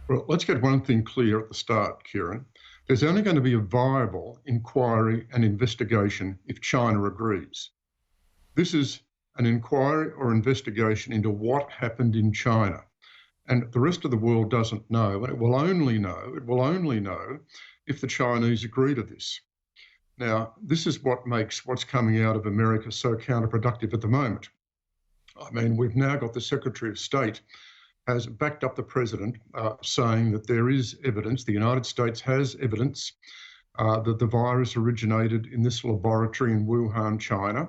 Well, let's get one thing clear at the start, Kieran. There's only going to be a viable inquiry and investigation if China agrees. This is an inquiry or investigation into what happened in China. And the rest of the world doesn't know, and it will only know if the Chinese agree to this. Now, this is what makes what's coming out of America so counterproductive at the moment. I mean, we've now got the Secretary of State has backed up the president, saying that there is evidence, the United States has evidence that the virus originated in this laboratory in Wuhan, China.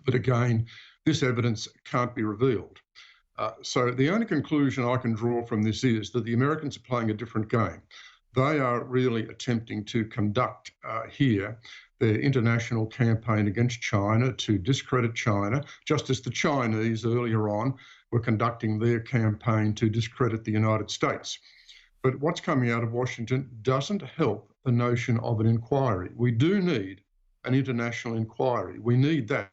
But again, this evidence can't be revealed. So the only conclusion I can draw from this is that the Americans are playing a different game. They are really attempting to conduct here their international campaign against China to discredit China, just as the Chinese earlier on were conducting their campaign to discredit the United States. But what's coming out of Washington doesn't help the notion of an inquiry. We do need an international inquiry. We need that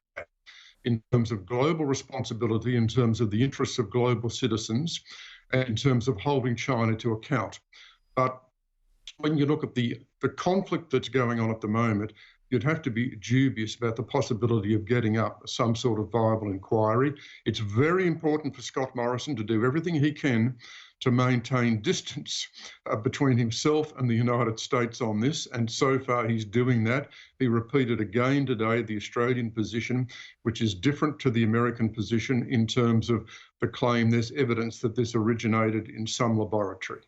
in terms of global responsibility, in terms of the interests of global citizens, and in terms of holding China to account. But when you look at the conflict that's going on at the moment, you'd have to be dubious about the possibility of getting up some sort of viable inquiry. It's very important for Scott Morrison to do everything he can to maintain distance between himself and the United States on this, and so far he's doing that. He repeated again today the Australian position, which is different to the American position in terms of the claim there's evidence that this originated in some laboratory.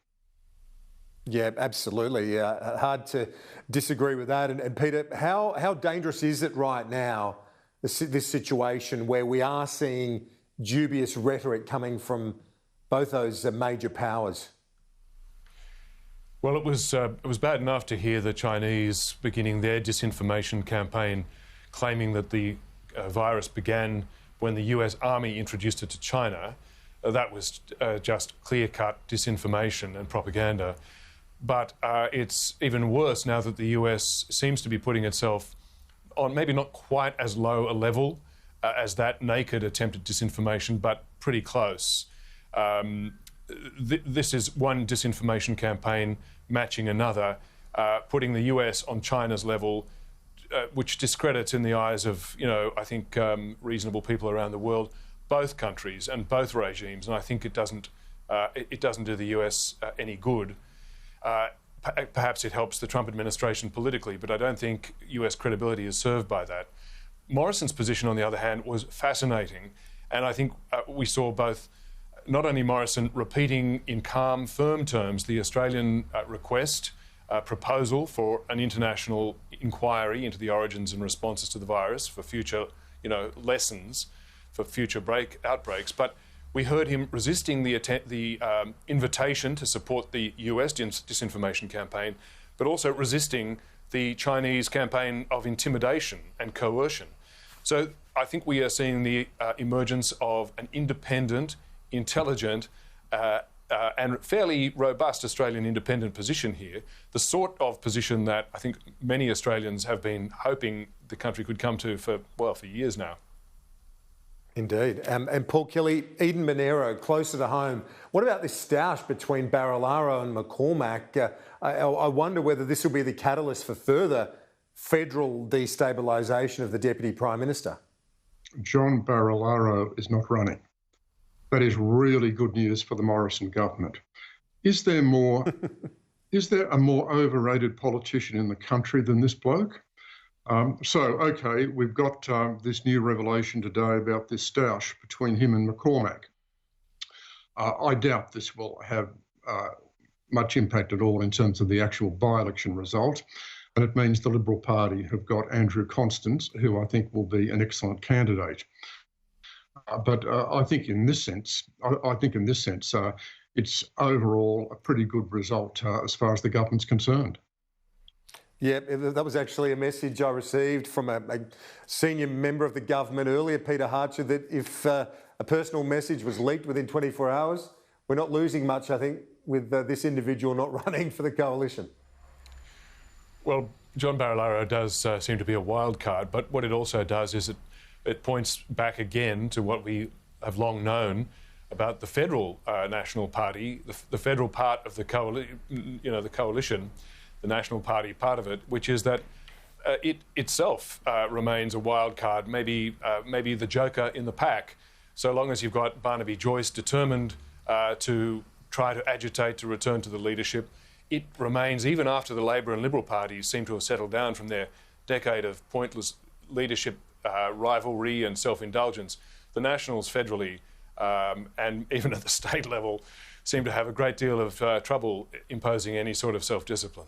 Yeah, absolutely. Hard to disagree with that. And Peter, how dangerous is it right now, this situation where we are seeing dubious rhetoric coming from both those major powers? Well, it was bad enough to hear the Chinese beginning their disinformation campaign, claiming that the virus began when the US Army introduced it to China. That was just clear-cut disinformation and propaganda. But it's even worse now that the US seems to be putting itself on maybe not quite as low a level as that naked attempted disinformation, but pretty close. This is one disinformation campaign matching another, putting the US on China's level, which discredits in the eyes of, I think reasonable people around the world, both countries and both regimes. And I think it doesn't do the US any good. Perhaps it helps the Trump administration politically, but I don't think US credibility is served by that. Morrison's position, on the other hand, was fascinating. And I think we saw both, not only Morrison repeating in calm, firm terms the Australian proposal for an international inquiry into the origins and responses to the virus for future, lessons for future outbreaks, but we heard him resisting the invitation to support the US disinformation campaign, but also resisting the Chinese campaign of intimidation and coercion. So I think we are seeing the emergence of an independent, intelligent, and fairly robust Australian independent position here, the sort of position that I think many Australians have been hoping the country could come to for years now. Indeed. And Paul Kelly, Eden Monero, closer to home. What about this stoush between Barilaro and McCormack? I wonder whether this will be the catalyst for further federal destabilisation of the Deputy Prime Minister. John Barilaro is not running. That is really good news for the Morrison government. Is there a more overrated politician in the country than this bloke? Okay, we've got this new revelation today about this stoush between him and McCormack. I doubt this will have much impact at all in terms of the actual by-election result. And it means the Liberal Party have got Andrew Constance, who I think will be an excellent candidate. But I think in this sense, it's overall a pretty good result as far as the government's concerned. Yeah, that was actually a message I received from a senior member of the government earlier, Peter Harcher, that if a personal message was leaked within 24 hours, we're not losing much, I think, with this individual not running for the coalition. Well, John Barilaro does seem to be a wild card, but what it also does is it points back again to what we have long known, about the federal National Party, the federal part of the coalition, the National Party part of it, which is that it itself remains a wild card, maybe the joker in the pack, so long as you've got Barnaby Joyce determined to try to agitate to return to the leadership. It remains, even after the Labor and Liberal parties seem to have settled down from their decade of pointless leadership rivalry and self-indulgence, the Nationals federally and even at the state level seem to have a great deal of trouble imposing any sort of self-discipline.